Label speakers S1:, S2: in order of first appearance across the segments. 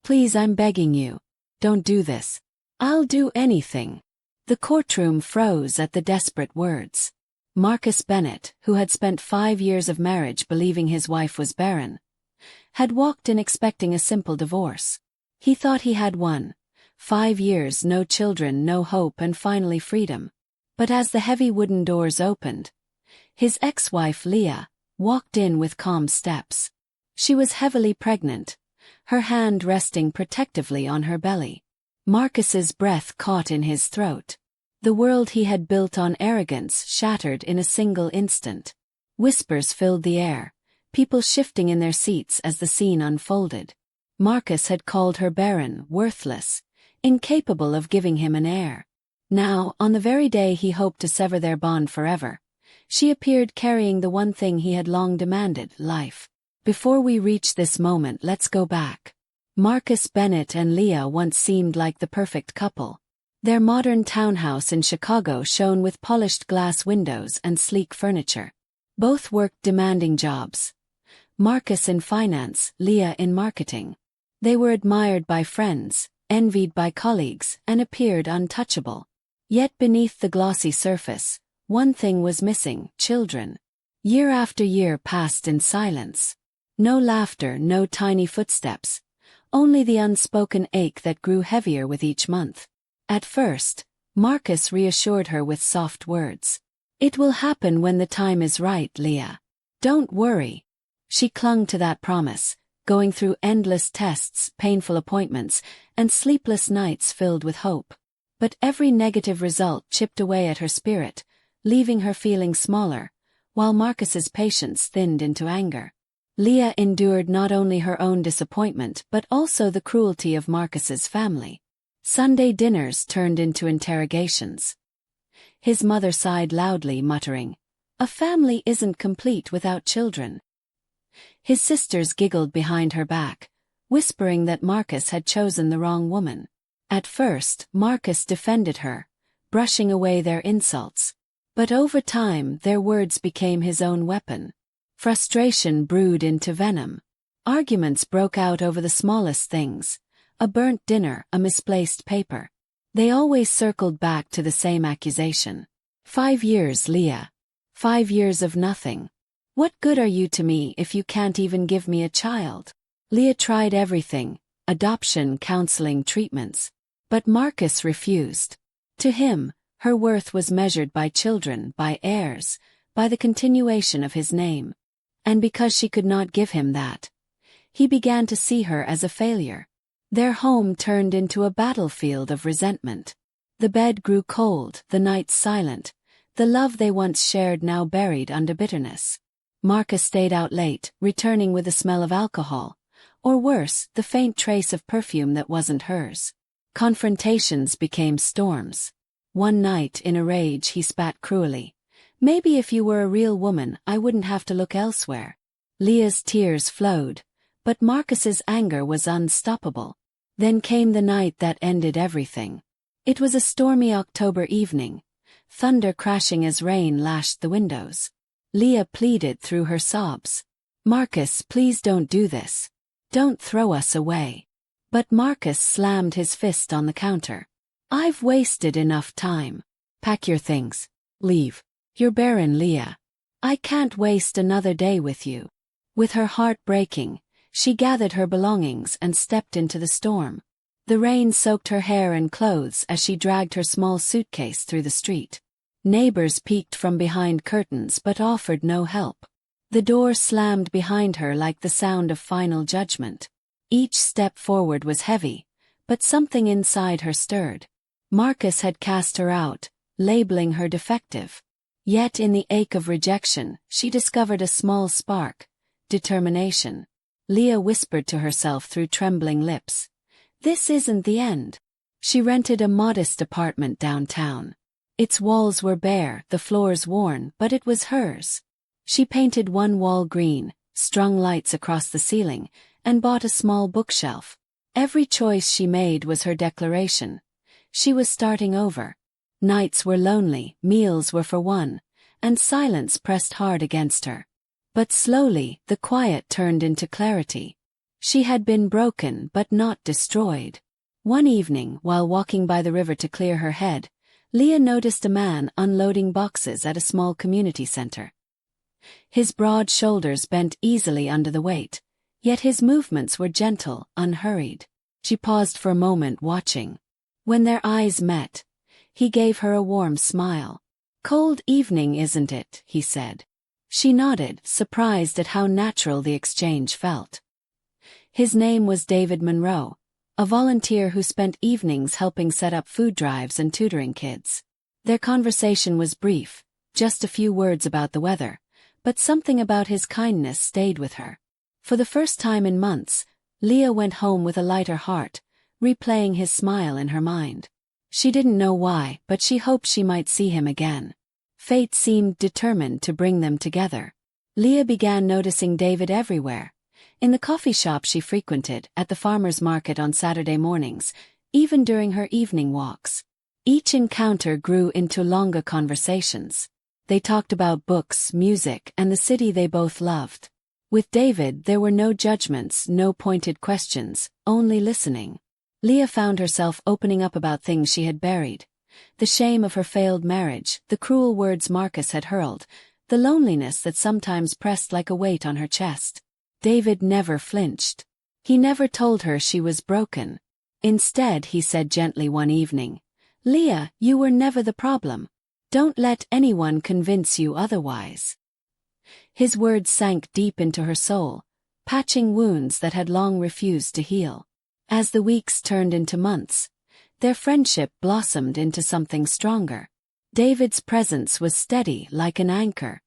S1: Please, I'm begging you. Don't do this. I'll do anything. The courtroom froze at the desperate words. Marcus Bennett, who had spent 5 years of marriage believing his wife was barren, had walked in expecting a simple divorce. He thought he had won. 5 years, no children, no hope, and finally freedom. But as the heavy wooden doors opened, his ex-wife Leah walked in with calm steps. She was heavily pregnant, her hand resting protectively on her belly. Marcus's breath caught in his throat. The world he had built on arrogance shattered in a single instant. Whispers filled the air, people shifting in their seats as the scene unfolded. Marcus had called her barren, worthless, incapable of giving him an heir. Now, on the very day he hoped to sever their bond forever, she appeared carrying the one thing he had long demanded: life. Before we reach this moment, let's go back. Marcus Bennett and Leah once seemed like the perfect couple. Their modern townhouse in Chicago shone with polished glass windows and sleek furniture. Both worked demanding jobs. Marcus in finance, Leah in marketing. They were admired by friends, envied by colleagues, and appeared untouchable. Yet beneath the glossy surface, one thing was missing: children. Year after year passed in silence. No laughter, no tiny footsteps. Only the unspoken ache that grew heavier with each month. At first, Marcus reassured her with soft words. "It will happen when the time is right, Leah. Don't worry." She clung to that promise, going through endless tests, painful appointments, and sleepless nights filled with hope. But every negative result chipped away at her spirit, leaving her feeling smaller, while Marcus's patience thinned into anger. Leah endured not only her own disappointment but also the cruelty of Marcus's family. Sunday dinners turned into interrogations. His mother sighed loudly, muttering, "A family isn't complete without children." His sisters giggled behind her back, whispering that Marcus had chosen the wrong woman. At first, Marcus defended her, brushing away their insults. But over time, their words became his own weapon. Frustration brewed into venom. Arguments broke out over the smallest things: a burnt dinner, a misplaced paper. They always circled back to the same accusation. 5 years, Leah. 5 years of nothing. What good are you to me if you can't even give me a child? Leah tried everything: adoption, counseling, treatments. But Marcus refused. To him, her worth was measured by children, by heirs, by the continuation of his name. And because she could not give him that, he began to see her as a failure. Their home turned into a battlefield of resentment. The bed grew cold, the nights silent, the love they once shared now buried under bitterness. Marcus stayed out late, returning with the smell of alcohol, or worse, the faint trace of perfume that wasn't hers. Confrontations became storms. One night, in a rage, he spat cruelly. "Maybe if you were a real woman, I wouldn't have to look elsewhere." Leah's tears flowed, but Marcus's anger was unstoppable. Then came the night that ended everything. It was a stormy October evening, thunder crashing as rain lashed the windows. Leah pleaded through her sobs. "Marcus, please don't do this. Don't throw us away." But Marcus slammed his fist on the counter. "I've wasted enough time. Pack your things. Leave. You're barren, Leah. I can't waste another day with you." With her heart breaking, she gathered her belongings and stepped into the storm. The rain soaked her hair and clothes as she dragged her small suitcase through the street. Neighbors peeked from behind curtains but offered no help. The door slammed behind her like the sound of final judgment. Each step forward was heavy, but something inside her stirred. Marcus had cast her out, labeling her defective. Yet in the ache of rejection, she discovered a small spark: determination. Leah whispered to herself through trembling lips, "This isn't the end." She rented a modest apartment downtown. Its walls were bare, the floors worn, but it was hers. She painted one wall green, strung lights across the ceiling, and bought a small bookshelf. Every choice she made was her declaration. She was starting over. Nights were lonely, meals were for one, and silence pressed hard against her. But slowly, the quiet turned into clarity. She had been broken but not destroyed. One evening, while walking by the river to clear her head, Leah noticed a man unloading boxes at a small community center. His broad shoulders bent easily under the weight, yet his movements were gentle, unhurried. She paused for a moment watching. When their eyes met, he gave her a warm smile. "Cold evening, isn't it?" he said. She nodded, surprised at how natural the exchange felt. His name was David Monroe, a volunteer who spent evenings helping set up food drives and tutoring kids. Their conversation was brief, just a few words about the weather, but something about his kindness stayed with her. For the first time in months, Leah went home with a lighter heart, replaying his smile in her mind. She didn't know why, but she hoped she might see him again. Fate seemed determined to bring them together. Leah began noticing David everywhere. In the coffee shop she frequented, at the farmer's market on Saturday mornings, even during her evening walks. Each encounter grew into longer conversations. They talked about books, music, and the city they both loved. With David, there were no judgments, no pointed questions, only listening. Leah found herself opening up about things she had buried. The shame of her failed marriage, the cruel words Marcus had hurled, the loneliness that sometimes pressed like a weight on her chest. David never flinched. He never told her she was broken. Instead, he said gently one evening, "Leah, you were never the problem. Don't let anyone convince you otherwise." His words sank deep into her soul, patching wounds that had long refused to heal. As the weeks turned into months, their friendship blossomed into something stronger. David's presence was steady like an anchor.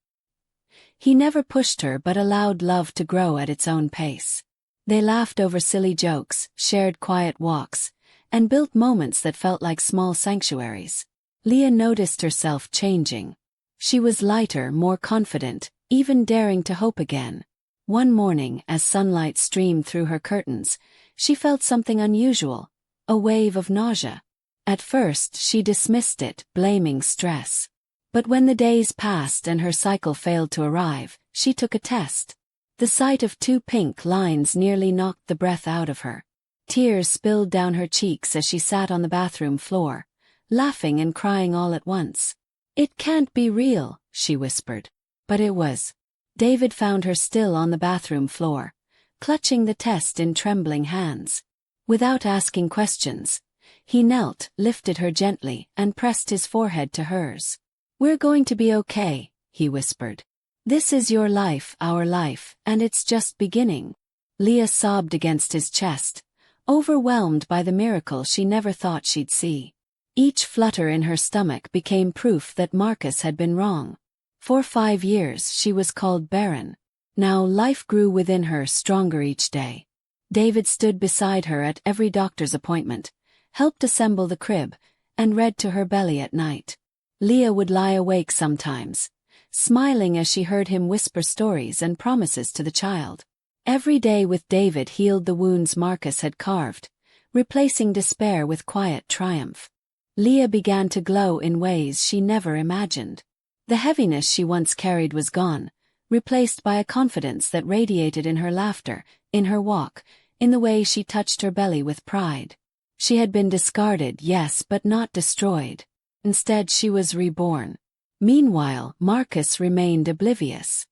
S1: He never pushed her but allowed love to grow at its own pace. They laughed over silly jokes, shared quiet walks, and built moments that felt like small sanctuaries. Leah noticed herself changing. She was lighter, more confident, even daring to hope again. One morning, as sunlight streamed through her curtains, she felt something unusual, a wave of nausea. At first, she dismissed it, blaming stress. But when the days passed and her cycle failed to arrive, she took a test. The sight of 2 pink lines nearly knocked the breath out of her. Tears spilled down her cheeks as she sat on the bathroom floor, laughing and crying all at once. "It can't be real," she whispered. But it was. David found her still on the bathroom floor, clutching the test in trembling hands. Without asking questions, he knelt, lifted her gently, and pressed his forehead to hers. "We're going to be okay," he whispered. "This is your life, our life, and it's just beginning." Leah sobbed against his chest, overwhelmed by the miracle she never thought she'd see. Each flutter in her stomach became proof that Marcus had been wrong. For 5 years she was called Barren. Now life grew within her, stronger each day. David stood beside her at every doctor's appointment, helped assemble the crib, and read to her belly at night. Leah would lie awake sometimes, smiling as she heard him whisper stories and promises to the child. Every day with David healed the wounds Marcus had carved, replacing despair with quiet triumph. Leah began to glow in ways she never imagined. The heaviness she once carried was gone, replaced by a confidence that radiated in her laughter, in her walk, in the way she touched her belly with pride. She had been discarded, yes, but not destroyed. Instead, she was reborn. Meanwhile, Marcus remained oblivious.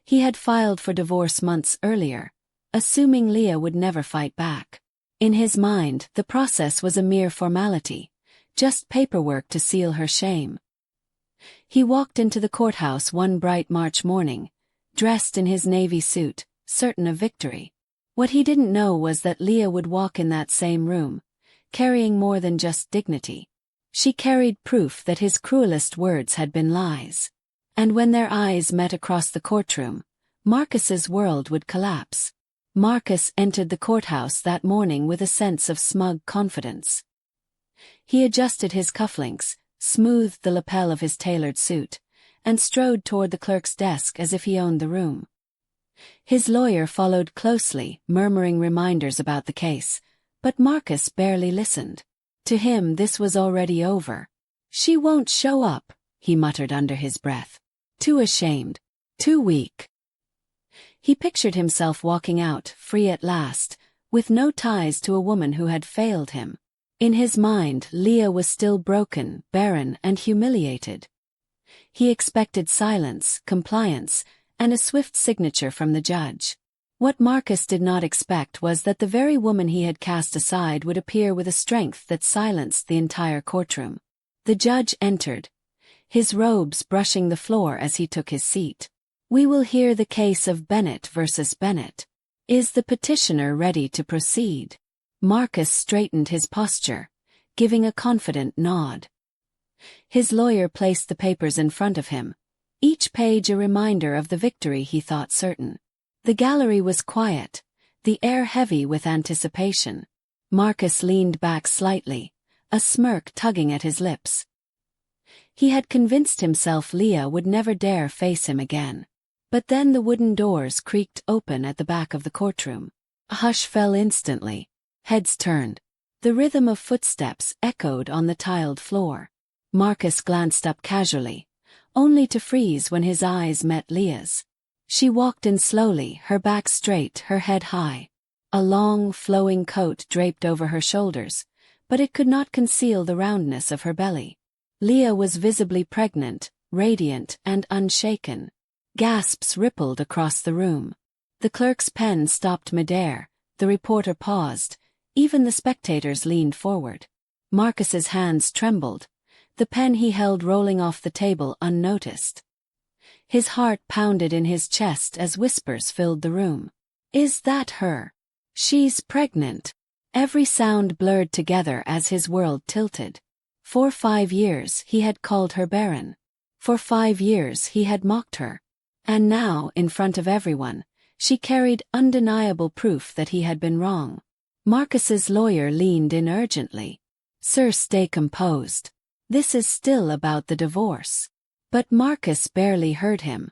S1: He had filed for divorce months earlier, assuming Leah would never fight back. In his mind, the process was a mere formality, just paperwork to seal her shame. He walked into the courthouse one bright March morning, dressed in his navy suit, certain of victory. What he didn't know was that Leah would walk in that same room, carrying more than just dignity. She carried proof that his cruelest words had been lies. And when their eyes met across the courtroom, Marcus's world would collapse. Marcus entered the courthouse that morning with a sense of smug confidence. He adjusted his cufflinks, smoothed the lapel of his tailored suit, and strode toward the clerk's desk as if he owned the room. His lawyer followed closely, murmuring reminders about the case, but Marcus barely listened. To him this was already over. "She won't show up," he muttered under his breath. "Too ashamed. Too weak." He pictured himself walking out, free at last, with no ties to a woman who had failed him. In his mind, Leah was still broken, barren, and humiliated. He expected silence, compliance, and a swift signature from the judge. What Marcus did not expect was that the very woman he had cast aside would appear with a strength that silenced the entire courtroom. The judge entered, his robes brushing the floor as he took his seat. "We will hear the case of Bennett versus Bennett. Is the petitioner ready to proceed?" Marcus straightened his posture, giving a confident nod. His lawyer placed the papers in front of him, each page a reminder of the victory he thought certain. The gallery was quiet, the air heavy with anticipation. Marcus leaned back slightly, a smirk tugging at his lips. He had convinced himself Leah would never dare face him again. But then the wooden doors creaked open at the back of the courtroom. A hush fell instantly. Heads turned. The rhythm of footsteps echoed on the tiled floor. Marcus glanced up casually, only to freeze when his eyes met Leah's. She walked in slowly, her back straight, her head high. A long, flowing coat draped over her shoulders, but it could not conceal the roundness of her belly. Leah was visibly pregnant, radiant, and unshaken. Gasps rippled across the room. The clerk's pen stopped midair, the reporter paused, even the spectators leaned forward. Marcus's hands trembled, the pen he held rolling off the table unnoticed. His heart pounded in his chest as whispers filled the room. "Is that her? She's pregnant." Every sound blurred together as his world tilted. For 5 years he had called her barren. For 5 years he had mocked her. And now, in front of everyone, she carried undeniable proof that he had been wrong. Marcus's lawyer leaned in urgently. "Sir, stay composed. This is still about the divorce." But Marcus barely heard him.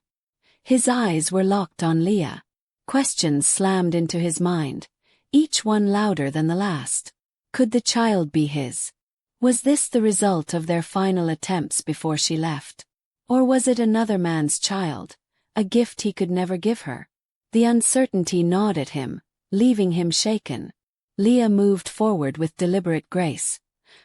S1: His eyes were locked on Leah. Questions slammed into his mind, each one louder than the last. Could the child be his? Was this the result of their final attempts before she left? Or was it another man's child, a gift he could never give her? The uncertainty gnawed at him, leaving him shaken. Leah moved forward with deliberate grace,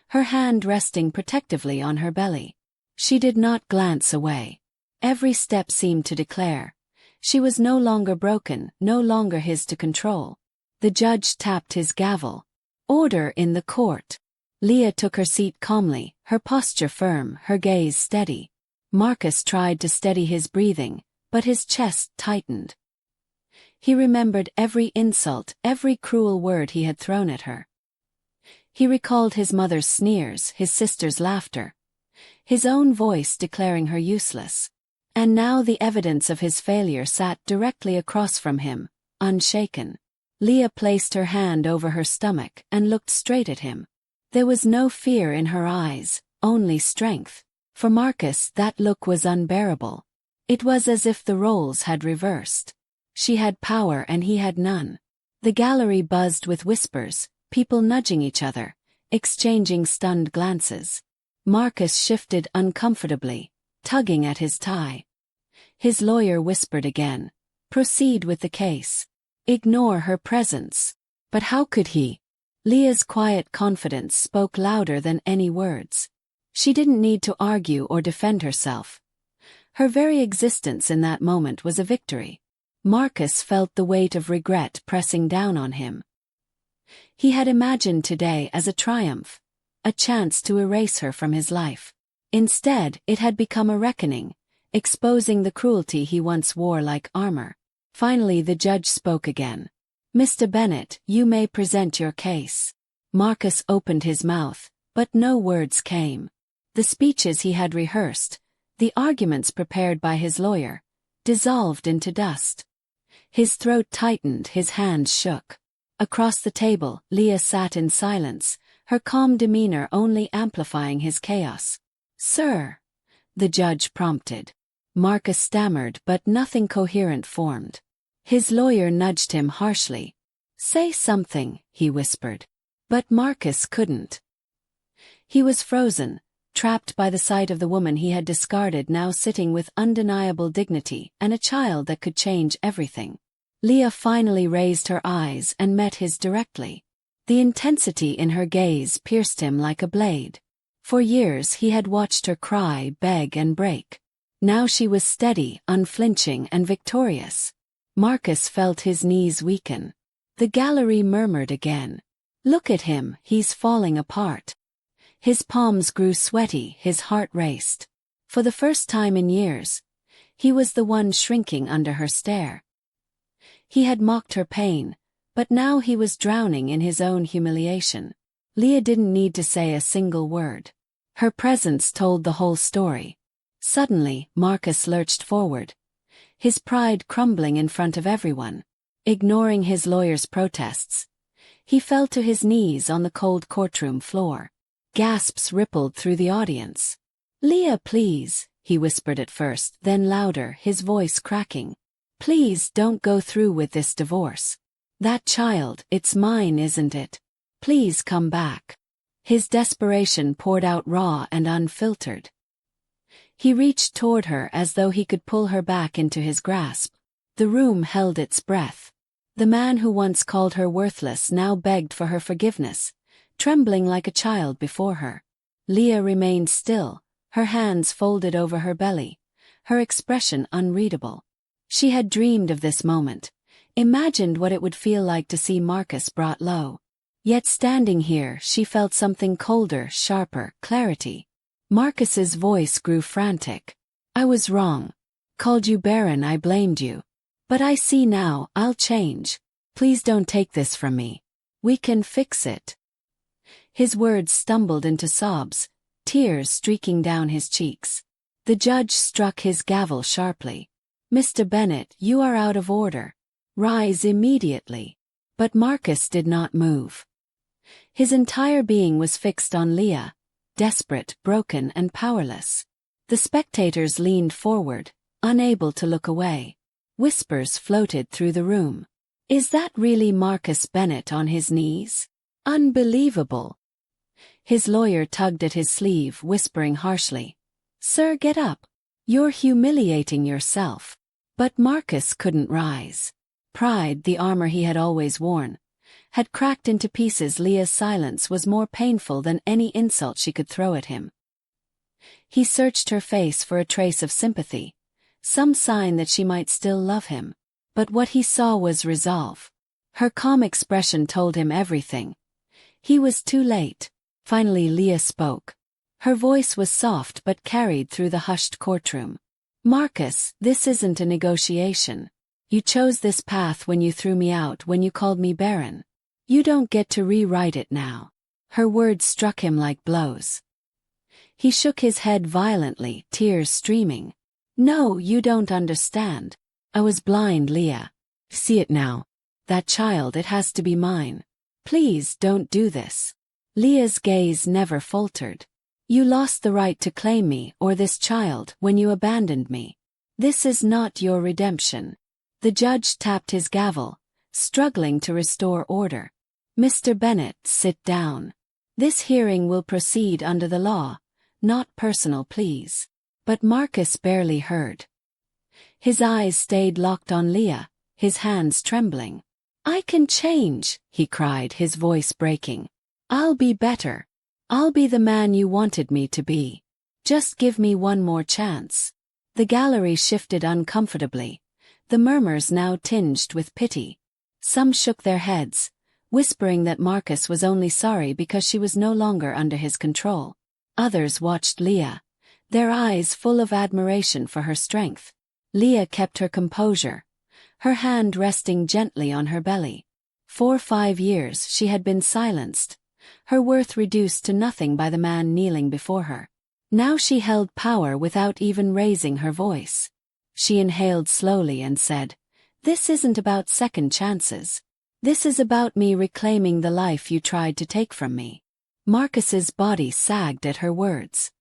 S1: her hand resting protectively on her belly. She did not glance away. Every step seemed to declare, she was no longer broken, no longer his to control. The judge tapped his gavel. "Order in the court." Leah took her seat calmly, her posture firm, her gaze steady. Marcus tried to steady his breathing, but his chest tightened. He remembered every insult, every cruel word he had thrown at her. He recalled his mother's sneers, his sister's laughter, his own voice declaring her useless. And now the evidence of his failure sat directly across from him, unshaken. Leah placed her hand over her stomach and looked straight at him. There was no fear in her eyes, only strength. For Marcus, that look was unbearable. It was as if the roles had reversed. She had power and he had none. The gallery buzzed with whispers, people nudging each other, exchanging stunned glances. Marcus shifted uncomfortably, tugging at his tie. His lawyer whispered again, "Proceed with the case. Ignore her presence." But how could he? Leah's quiet confidence spoke louder than any words. She didn't need to argue or defend herself. Her very existence in that moment was a victory. Marcus felt the weight of regret pressing down on him. He had imagined today as a triumph, a chance to erase her from his life. Instead, it had become a reckoning, exposing the cruelty he once wore like armor. Finally the judge spoke again. "Mr. Bennett, you may present your case." Marcus opened his mouth, but no words came. The speeches he had rehearsed, the arguments prepared by his lawyer, dissolved into dust. His throat tightened, his hands shook. Across the table, Leah sat in silence, her calm demeanor only amplifying his chaos. "Sir," the judge prompted. Marcus stammered, but nothing coherent formed. His lawyer nudged him harshly. "Say something," he whispered. But Marcus couldn't. He was frozen, trapped by the sight of the woman he had discarded now sitting with undeniable dignity and a child that could change everything. Leah finally raised her eyes and met his directly. The intensity in her gaze pierced him like a blade. For years he had watched her cry, beg and break. Now she was steady, unflinching and victorious. Marcus felt his knees weaken. The gallery murmured again. "Look at him, he's falling apart." His palms grew sweaty, his heart raced. For the first time in years, he was the one shrinking under her stare. He had mocked her pain, but now he was drowning in his own humiliation. Leah didn't need to say a single word. Her presence told the whole story. Suddenly, Marcus lurched forward, his pride crumbling in front of everyone. Ignoring his lawyer's protests, he fell to his knees on the cold courtroom floor. Gasps rippled through the audience. "Leah, please," he whispered at first, then louder, his voice cracking. "Please don't go through with this divorce. That child, it's mine, isn't it? Please come back." His desperation poured out raw and unfiltered. He reached toward her as though he could pull her back into his grasp. The room held its breath. The man who once called her worthless now begged for her forgiveness, trembling like a child before her. Leah remained still, her hands folded over her belly, her expression unreadable. She had dreamed of this moment, imagined what it would feel like to see Marcus brought low. Yet standing here she felt something colder, sharper, clarity. Marcus's voice grew frantic. "I was wrong. Called you Barren, I blamed you. But I see now, I'll change. Please don't take this from me. We can fix it." His words stumbled into sobs, tears streaking down his cheeks. The judge struck his gavel sharply. "Mr. Bennett, you are out of order. Rise immediately." But Marcus did not move. His entire being was fixed on Leah, desperate, broken and powerless. The spectators leaned forward, unable to look away. Whispers floated through the room. "Is that really Marcus Bennett on his knees? Unbelievable." His lawyer tugged at his sleeve, whispering harshly, "Sir, get up. You're humiliating yourself." But Marcus couldn't rise. Pride, the armor he had always worn, had cracked into pieces. Leah's silence was more painful than any insult she could throw at him. He searched her face for a trace of sympathy, some sign that she might still love him. But what he saw was resolve. Her calm expression told him everything. He was too late. Finally Leah spoke. Her voice was soft but carried through the hushed courtroom. "Marcus, this isn't a negotiation. You chose this path when you threw me out, when you called me Barren. You don't get to rewrite it now." Her words struck him like blows. He shook his head violently, tears streaming. "No, you don't understand. I was blind, Leah. See it now. That child, it has to be mine. Please don't do this." Leah's gaze never faltered. "You lost the right to claim me or this child when you abandoned me. This is not your redemption." The judge tapped his gavel, struggling to restore order. "Mr. Bennett, sit down. This hearing will proceed under the law, not personal pleas." But Marcus barely heard. His eyes stayed locked on Leah, his hands trembling. "I can change," he cried, his voice breaking. "I'll be better. I'll be the man you wanted me to be. Just give me one more chance." The gallery shifted uncomfortably, the murmurs now tinged with pity. Some shook their heads, whispering that Marcus was only sorry because she was no longer under his control. Others watched Leah, their eyes full of admiration for her strength. Leah kept her composure, her hand resting gently on her belly. For 5 years she had been silenced, her worth reduced to nothing by the man kneeling before her. Now she held power without even raising her voice. She inhaled slowly and said, "This isn't about second chances. This is about me reclaiming the life you tried to take from me." Marcus's body sagged at her words.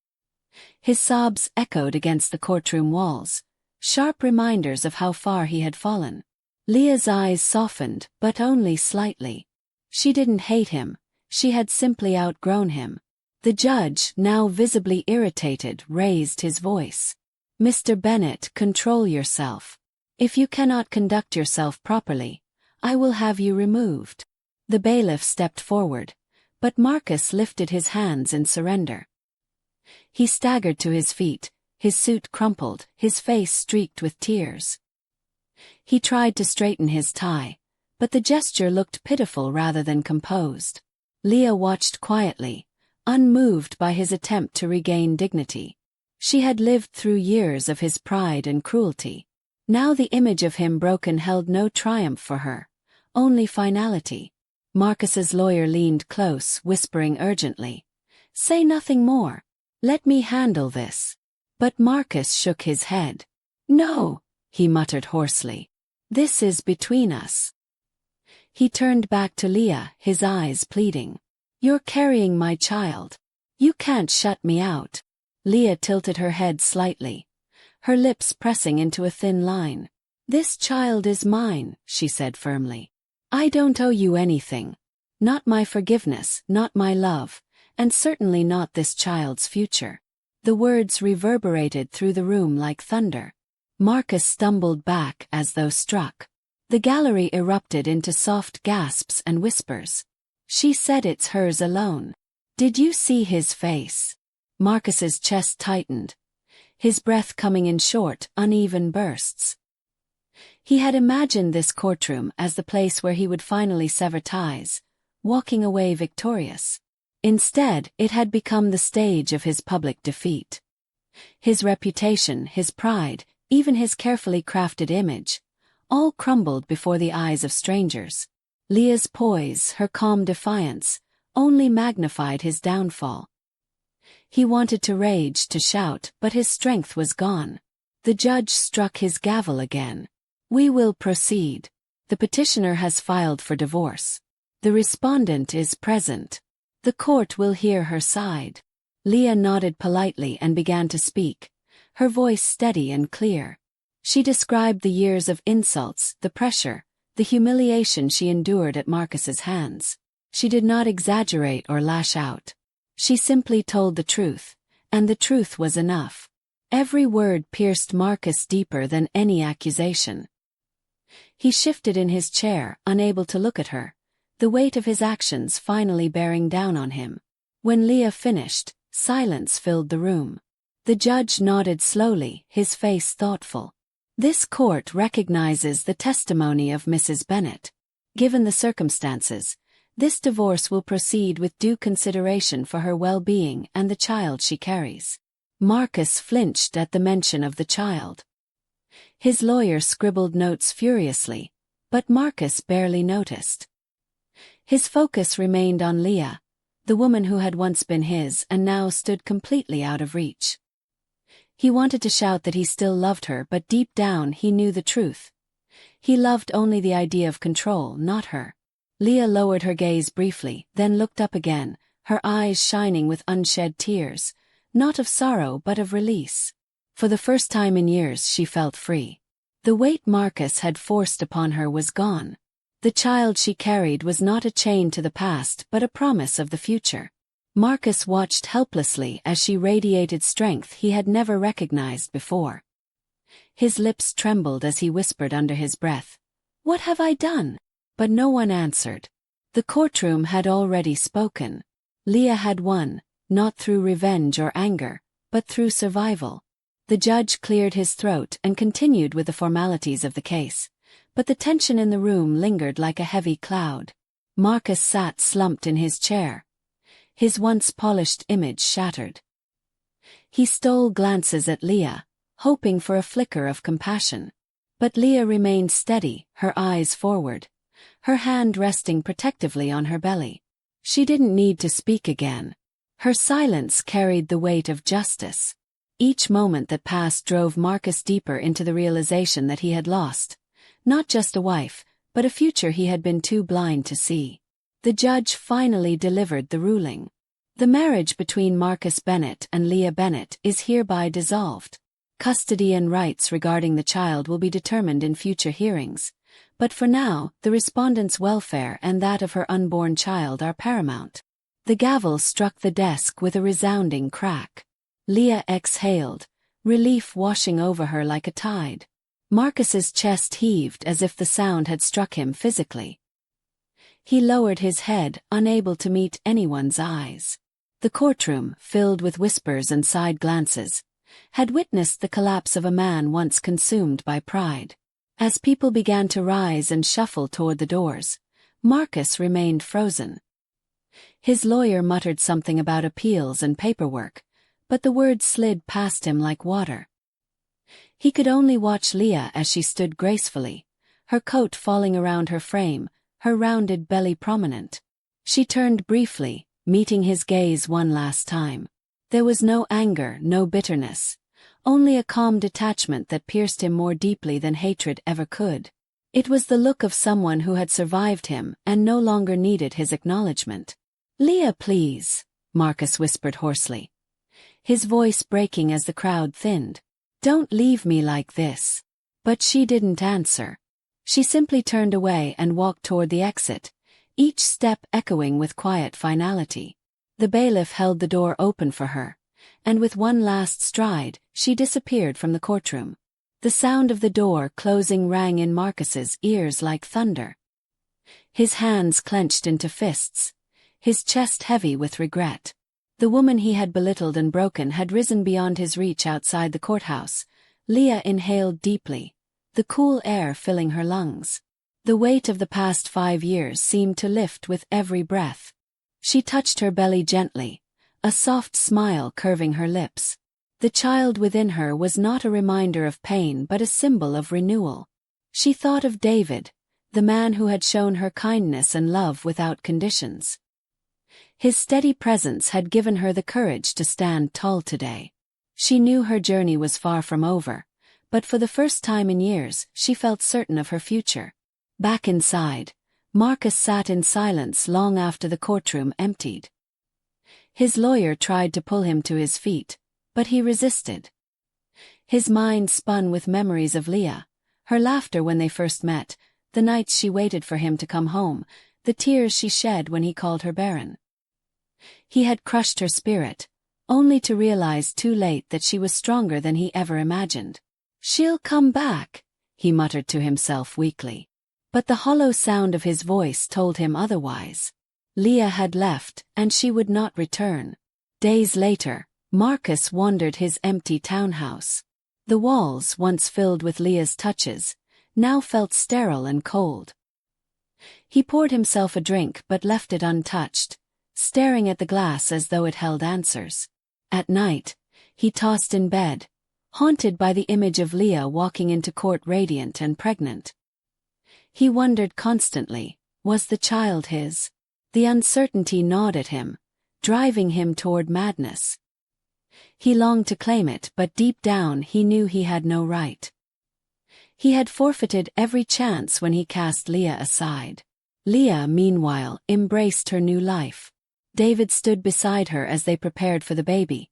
S1: His sobs echoed against the courtroom walls, sharp reminders of how far he had fallen. Leah's eyes softened, but only slightly. She didn't hate him, she had simply outgrown him. The judge, now visibly irritated, raised his voice. "Mr. Bennett, control yourself. If you cannot conduct yourself properly, I will have you removed. The bailiff stepped forward, but Marcus lifted his hands in surrender. He staggered to his feet, his suit crumpled, his face streaked with tears. He tried to straighten his tie, but the gesture looked pitiful rather than composed. Leah watched quietly, unmoved by his attempt to regain dignity. She had lived through years of his pride and cruelty. Now the image of him broken held no triumph for her, only finality. Marcus's lawyer leaned close, whispering urgently, "Say nothing more. Let me handle this." But Marcus shook his head. "No," he muttered hoarsely. "This is between us." He turned back to Leah, his eyes pleading. "You're carrying my child. You can't shut me out." Leah tilted her head slightly, her lips pressing into a thin line. "This child is mine," she said firmly. "I don't owe you anything. Not my forgiveness, not my love, and certainly not this child's future." The words reverberated through the room like thunder. Marcus stumbled back as though struck. The gallery erupted into soft gasps and whispers. "She said it's hers alone. Did you see his face?" Marcus's chest tightened, his breath coming in short, uneven bursts. He had imagined this courtroom as the place where he would finally sever ties, walking away victorious. Instead, it had become the stage of his public defeat. His reputation, his pride, even his carefully crafted image, all crumbled before the eyes of strangers. Leah's poise, her calm defiance, only magnified his downfall. He wanted to rage, to shout, but his strength was gone. The judge struck his gavel again. "We will proceed. The petitioner has filed for divorce. The respondent is present. The court will hear her side." Leah nodded politely and began to speak, her voice steady and clear. She described the years of insults, the pressure, the humiliation she endured at Marcus's hands. She did not exaggerate or lash out. She simply told the truth, and the truth was enough. Every word pierced Marcus deeper than any accusation. He shifted in his chair, unable to look at her, the weight of his actions finally bearing down on him. When Leah finished, silence filled the room. The judge nodded slowly, his face thoughtful. "This court recognizes the testimony of Mrs. Bennett. Given the circumstances, this divorce will proceed with due consideration for her well-being and the child she carries." Marcus flinched at the mention of the child. His lawyer scribbled notes furiously, but Marcus barely noticed. His focus remained on Leah, the woman who had once been his and now stood completely out of reach. He wanted to shout that he still loved her, but deep down he knew the truth. He loved only the idea of control, not her. Leah lowered her gaze briefly, then looked up again, her eyes shining with unshed tears, not of sorrow but of release. For the first time in years she felt free. The weight Marcus had forced upon her was gone. The child she carried was not a chain to the past but a promise of the future. Marcus watched helplessly as she radiated strength he had never recognized before. His lips trembled as he whispered under his breath, "What have I done?" But no one answered. The courtroom had already spoken. Leah had won, not through revenge or anger, but through survival. The judge cleared his throat and continued with the formalities of the case, but the tension in the room lingered like a heavy cloud. Marcus sat slumped in his chair, his once polished image shattered. He stole glances at Leah, hoping for a flicker of compassion. But Leah remained steady, her eyes forward, her hand resting protectively on her belly. She didn't need to speak again. Her silence carried the weight of justice. Each moment that passed drove Marcus deeper into the realization that he had lost, not just a wife, but a future he had been too blind to see. The judge finally delivered the ruling. The marriage between Marcus Bennett and Leah Bennett is hereby dissolved. Custody and rights regarding the child will be determined in future hearings, but for now, the respondent's welfare and that of her unborn child are paramount. The gavel struck the desk with a resounding crack. Leah exhaled, relief washing over her like a tide. Marcus's chest heaved as if the sound had struck him physically. He lowered his head, unable to meet anyone's eyes. The courtroom, filled with whispers and side glances, had witnessed the collapse of a man once consumed by pride. As people began to rise and shuffle toward the doors, Marcus remained frozen. His lawyer muttered something about appeals and paperwork, but the words slid past him like water. He could only watch Leah as she stood gracefully, her coat falling around her frame, her rounded belly prominent. She turned briefly, meeting his gaze one last time. There was no anger, no bitterness, only a calm detachment that pierced him more deeply than hatred ever could. It was the look of someone who had survived him and no longer needed his acknowledgement. "Leah, please," Marcus whispered hoarsely, his voice breaking as the crowd thinned. "Don't leave me like this." But she didn't answer. She simply turned away and walked toward the exit, each step echoing with quiet finality. The bailiff held the door open for her, and with one last stride, she disappeared from the courtroom. The sound of the door closing rang in Marcus's ears like thunder. His hands clenched into fists, his chest heavy with regret. The woman he had belittled and broken had risen beyond his reach outside the courthouse. Leah inhaled deeply, the cool air filling her lungs. The weight of the past 5 years seemed to lift with every breath. She touched her belly gently, a soft smile curving her lips. The child within her was not a reminder of pain but a symbol of renewal. She thought of David, the man who had shown her kindness and love without conditions. His steady presence had given her the courage to stand tall today. She knew her journey was far from over, but for the first time in years she felt certain of her future. Back inside, Marcus sat in silence long after the courtroom emptied. His lawyer tried to pull him to his feet, but he resisted. His mind spun with memories of Leah, her laughter when they first met, the nights she waited for him to come home, the tears she shed when he called her Barren. He had crushed her spirit, only to realize too late that she was stronger than he ever imagined. "She'll come back," he muttered to himself weakly. But the hollow sound of his voice told him otherwise. Leah had left, and she would not return. Days later, Marcus wandered his empty townhouse. The walls, once filled with Leah's touches, now felt sterile and cold. He poured himself a drink but left it untouched, staring at the glass as though it held answers. At night, he tossed in bed, haunted by the image of Leah walking into court radiant and pregnant. He wondered constantly, was the child his? The uncertainty gnawed at him, driving him toward madness. He longed to claim it, but deep down he knew he had no right. He had forfeited every chance when he cast Leah aside. Leah, meanwhile, embraced her new life. David stood beside her as they prepared for the baby,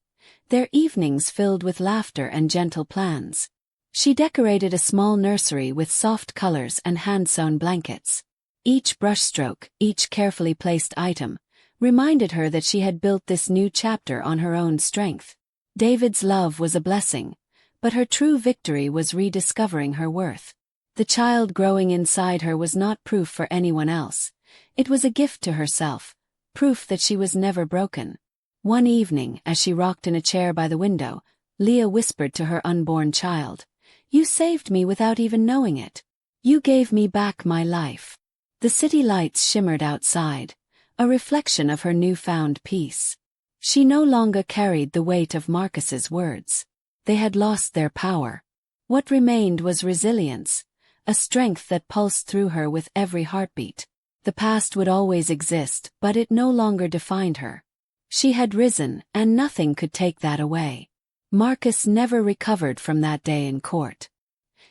S1: their evenings filled with laughter and gentle plans. She decorated a small nursery with soft colors and hand-sewn blankets. Each brushstroke, each carefully placed item, reminded her that she had built this new chapter on her own strength. David's love was a blessing, but her true victory was rediscovering her worth. The child growing inside her was not proof for anyone else. It was a gift to herself, proof that she was never broken. One evening, as she rocked in a chair by the window, Leah whispered to her unborn child, "You saved me without even knowing it. You gave me back my life." The city lights shimmered outside, a reflection of her newfound peace. She no longer carried the weight of Marcus's words. They had lost their power. What remained was resilience, a strength that pulsed through her with every heartbeat. The past would always exist, but it no longer defined her. She had risen, and nothing could take that away. Marcus never recovered from that day in court.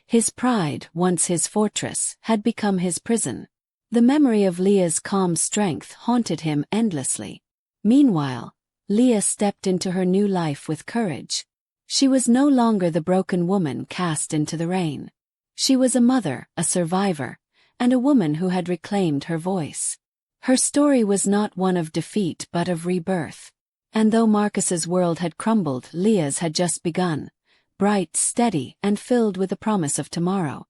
S1: His pride, once his fortress, had become his prison. The memory of Leah's calm strength haunted him endlessly. Meanwhile, Leah stepped into her new life with courage. She was no longer the broken woman cast into the rain. She was a mother, a survivor, and a woman who had reclaimed her voice. Her story was not one of defeat but of rebirth. And though Marcus's world had crumbled, Leah's had just begun, bright, steady, and filled with the promise of tomorrow.